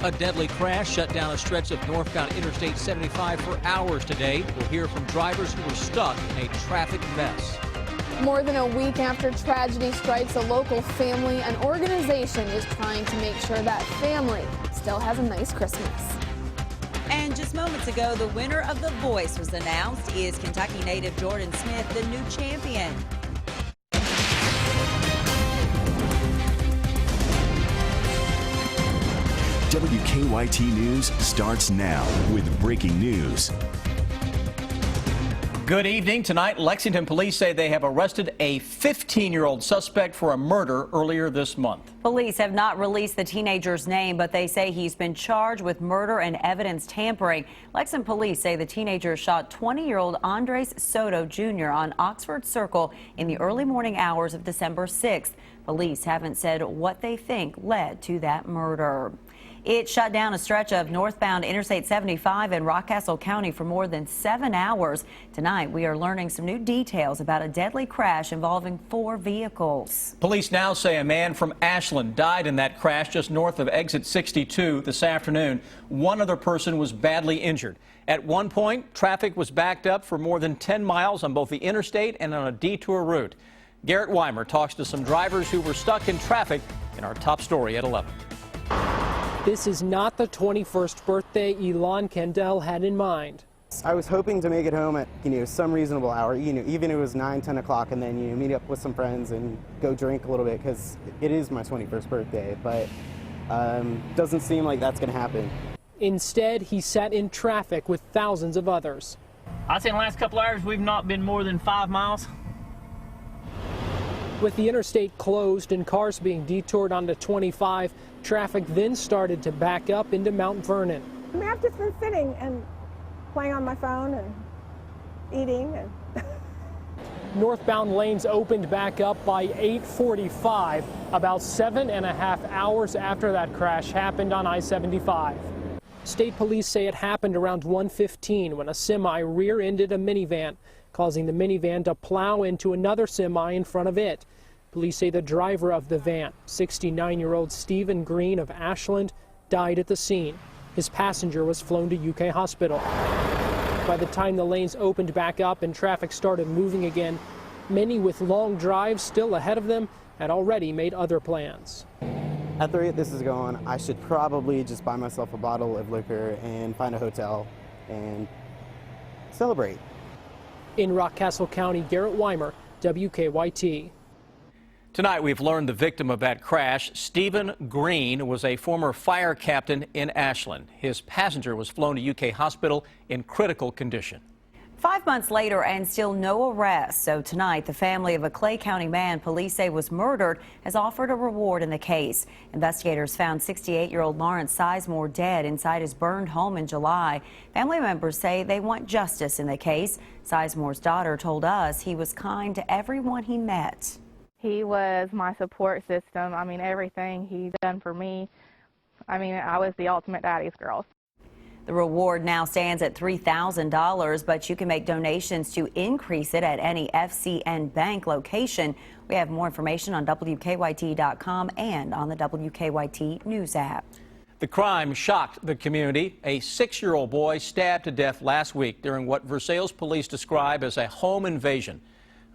A deadly crash shut down a stretch of northbound Interstate 75 for hours today. We'll hear from drivers who were stuck in a traffic mess. More than a week after tragedy strikes a local family, an organization is trying to make sure that family still has a nice Christmas. And just moments ago, the winner of The Voice was announced. Is Kentucky native Jordan Smith the new champion? WKYT News starts now with breaking news. Good evening. Tonight, Lexington police say they have arrested a 15-year-old suspect for a murder earlier this month. Police have not released the teenager's name, but they say he's been charged with murder and evidence tampering. Lexington police say the teenager shot 20-year-old Andres Soto Jr. on Oxford Circle in the early morning hours of December 6th. Police haven't said what they think led to that murder. It shut down a stretch of northbound Interstate 75 in Rockcastle County for more than 7 hours. Tonight, we are learning some new details about a deadly crash involving 4 vehicles. Police now say a man from Ashland died in that crash just north of exit 62 this afternoon. One other person was badly injured. At one point, traffic was backed up for more than 10 miles on both the interstate and on a detour route. Garrett Weimer talks to some drivers who were stuck in traffic in our top story at 11. This is not the 21st birthday Elon Kendall had in mind. I was hoping to make it home at, some reasonable hour, even if it was 9, 10 o'clock, and then, meet up with some friends and go drink a little bit because it is my 21st birthday, but doesn't seem like that's going to happen. Instead, he sat in traffic with thousands of others. I'd say in the last couple hours, we've not been more than 5 miles. With the interstate closed and cars being detoured onto 25, traffic then started to back up into Mount Vernon. I've just been sitting and playing on my phone and eating. Northbound lanes opened back up by 8:45, about 7.5 hours after that crash happened on I-75. State police say it happened around 1:15 when a semi rear-ended a minivan, causing the minivan to plow into another semi in front of it. Police say the driver of the van, 69-year-old Stephen Green of Ashland, died at the scene. His passenger was flown to UK hospital. By the time the lanes opened back up and traffic started moving again, many with long drives still ahead of them had already made other plans. At the rate this is going, I should probably just buy myself a bottle of liquor and find a hotel and celebrate. In Rockcastle County, Garrett Weimer, WKYT. Tonight, we've learned the victim of that crash, Stephen Green, was a former fire captain in Ashland. His passenger was flown to UK hospital in critical condition. 5 months later and still no arrests. So tonight, the family of a Clay County man police say was murdered has offered a reward in the case. Investigators found 68-year-old Lawrence Sizemore dead inside his burned home in July. Family members say they want justice in the case. Sizemore's daughter told us he was kind to everyone he met. He was my support system. I mean, everything he done for me. I mean, I was the ultimate daddy's girl. The reward now stands at $3,000, but you can make donations to increase it at any FCN Bank location. We have more information on WKYT.com and on the WKYT News app. The crime shocked the community. A 6-year-old boy stabbed to death last week during what Versailles police describe as a home invasion.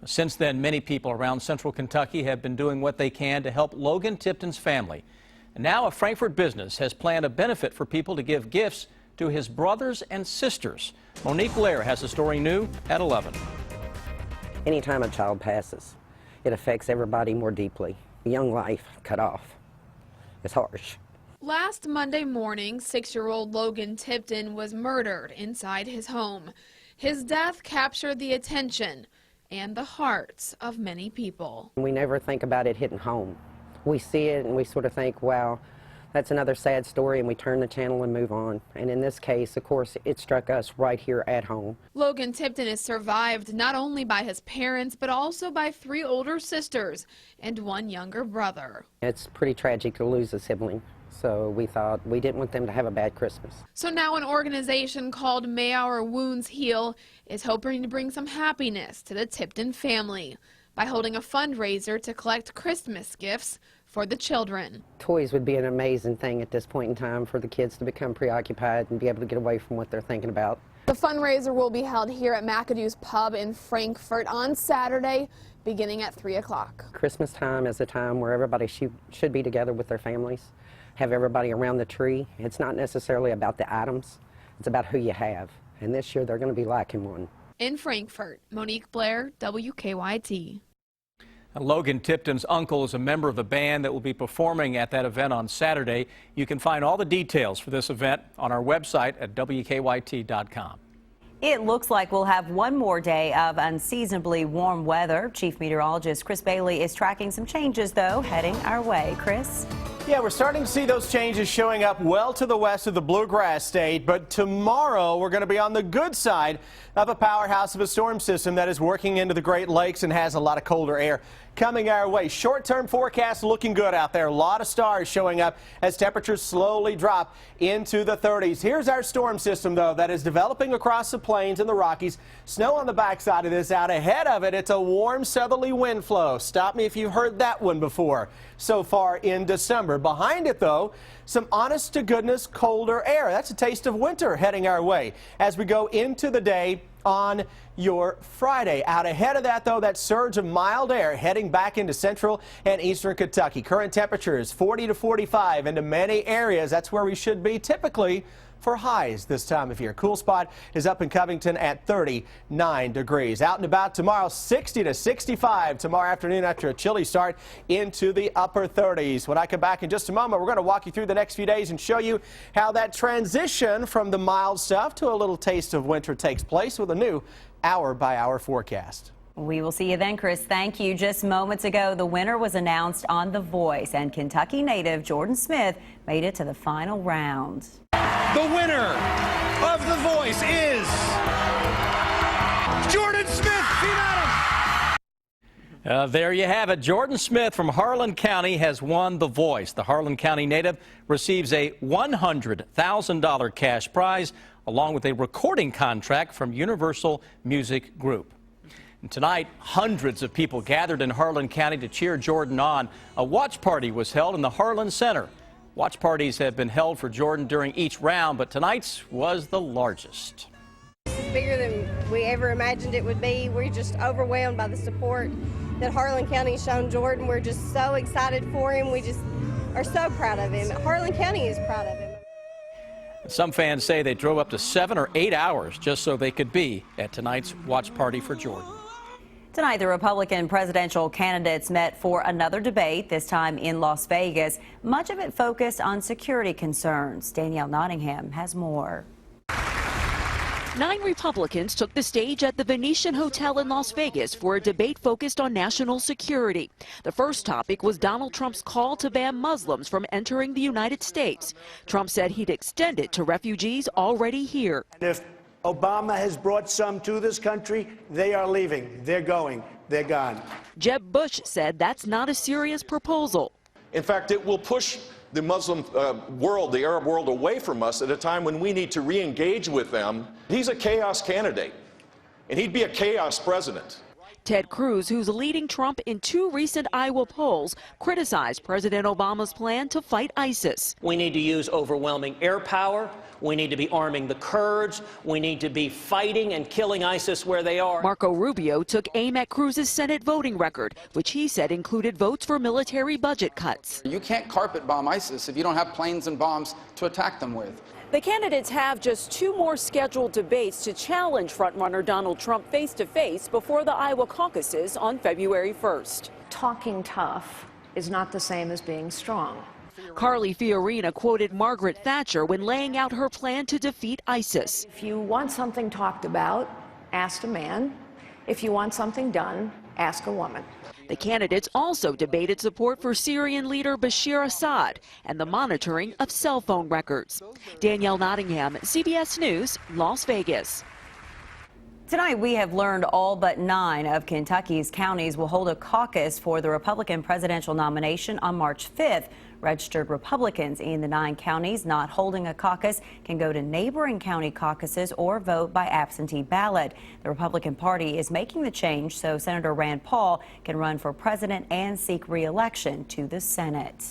Since then, many people around central Kentucky have been doing what they can to help Logan Tipton's family. And now a Frankfort business has planned a benefit for people to give gifts to his brothers and sisters. Monique Lair has a story new at 11. Anytime a child passes, it affects everybody more deeply. A young life cut off. It's harsh. Last Monday morning, 6-year-old Logan Tipton was murdered inside his home. His death captured the attention and the hearts of many people. We never think about it hitting home. We see it and we sort of think, wow, that's another sad story, and we turn the channel and move on. And in this case, of course, it struck us right here at home. Logan Tipton is survived not only by his parents, but also by 3 older sisters and 1 younger brother. It's pretty tragic to lose a sibling. So we thought we didn't want them to have a bad Christmas. So now an organization called May Our Wounds Heal is hoping to bring some happiness to the Tipton family by holding a fundraiser to collect Christmas gifts for the children. Toys would be an amazing thing at this point in time for the kids to become preoccupied and be able to get away from what they're thinking about. The fundraiser will be held here at McAdoo's Pub in Frankfort on Saturday, beginning at 3 o'clock. Christmas time is a time where everybody should be together with their families, have everybody around the tree. It's not necessarily about the items, it's about who you have. And this year they're going to be lacking one. In Frankfort, Monique Blair, WKYT. Logan Tipton's uncle is a member of the band that will be performing at that event on Saturday. You can find all the details for this event on our website at WKYT.com. It looks like we'll have one more day of unseasonably warm weather. Chief Meteorologist Chris Bailey is tracking some changes, though, heading our way. Chris? Yeah, we're starting to see those changes showing up well to the west of the Bluegrass State, but tomorrow we're going to be on the good side of a powerhouse of a storm system that is working into the Great Lakes and has a lot of colder air coming our way. Short-term forecast looking good out there. A lot of stars showing up as temperatures slowly drop into the 30s. Here's our storm system, though, that is developing across the plains and the Rockies. Snow on the backside of this. Out ahead of it, it's a warm southerly wind flow. Stop me if you've heard that one before so far in December. Behind it, though, some honest-to-goodness colder air. That's a taste of winter heading our way as we go into the day on your Friday. Out ahead of that, though, that surge of mild air heading back into central and eastern Kentucky. Current temperatures 40 to 45 into many areas. That's where we should be typically for highs this time of year. Cool spot is up in Covington at 39 degrees. Out and about tomorrow, 60 to 65 tomorrow afternoon after a chilly start into the upper 30s. When I come back in just a moment, we're going to walk you through the next few days and show you how that transition from the mild stuff to a little taste of winter takes place with a new hour-by-hour forecast. We will see you then, Chris. Thank you. Just moments ago, the winner was announced on The Voice, and Kentucky native Jordan Smith made it to the final round. The winner of The Voice is Jordan Smith. There you have it. Jordan Smith from Harlan County has won The Voice. The Harlan County native receives a $100,000 cash prize along with a recording contract from Universal Music Group. And tonight, hundreds of people gathered in Harlan County to cheer Jordan on. A watch party was held in the Harlan Center. Watch parties have been held for Jordan during each round, but tonight's was the largest. It's bigger than we ever imagined it would be. We're just overwhelmed by the support that Harlan County has shown Jordan. We're just so excited for him. We just are so proud of him. Harlan County is proud of him. Some fans say they drove up to 7 or 8 hours just so they could be at tonight's watch party for Jordan. Tonight, the Republican presidential candidates met for another debate, this time in Las Vegas. Much of it focused on security concerns. Danielle Nottingham has more. 9 Republicans took the stage at the Venetian Hotel in Las Vegas for a debate focused on national security. The first topic was Donald Trump's call to ban Muslims from entering the United States. Trump said he'd extend it to refugees already here. If Obama has brought some to this country, they are leaving. They're going. They're gone. Jeb Bush said that's not a serious proposal. In fact, it will push the Muslim world, the Arab world, away from us at a time when we need to re-engage with them. He's a chaos candidate, and he'd be a chaos president. Ted Cruz, who's leading Trump in 2 recent Iowa polls, criticized President Obama's plan to fight ISIS. We need to use overwhelming air power. We need to be arming the Kurds. We need to be fighting and killing ISIS where they are. Marco Rubio took aim at Cruz's Senate voting record, which he said included votes for military budget cuts. You can't carpet bomb ISIS if you don't have planes and bombs to attack them with. The candidates have just 2 more scheduled debates to challenge frontrunner Donald Trump face-to-face before the Iowa caucuses on February 1st. Talking tough is not the same as being strong. Carly Fiorina quoted Margaret Thatcher when laying out her plan to defeat ISIS. If you want something talked about, ask a man. If you want something done, ask a woman. The candidates also debated support for Syrian leader Bashir Assad and the monitoring of cell phone records. Danielle Nottingham, CBS News, Las Vegas. Tonight, we have learned all but 9 of Kentucky's counties will hold a caucus for the Republican presidential nomination on March 5th. Registered Republicans in the 9 counties not holding a caucus can go to neighboring county caucuses or vote by absentee ballot. The Republican Party is making the change so Senator Rand Paul can run for president and seek re-election to the Senate.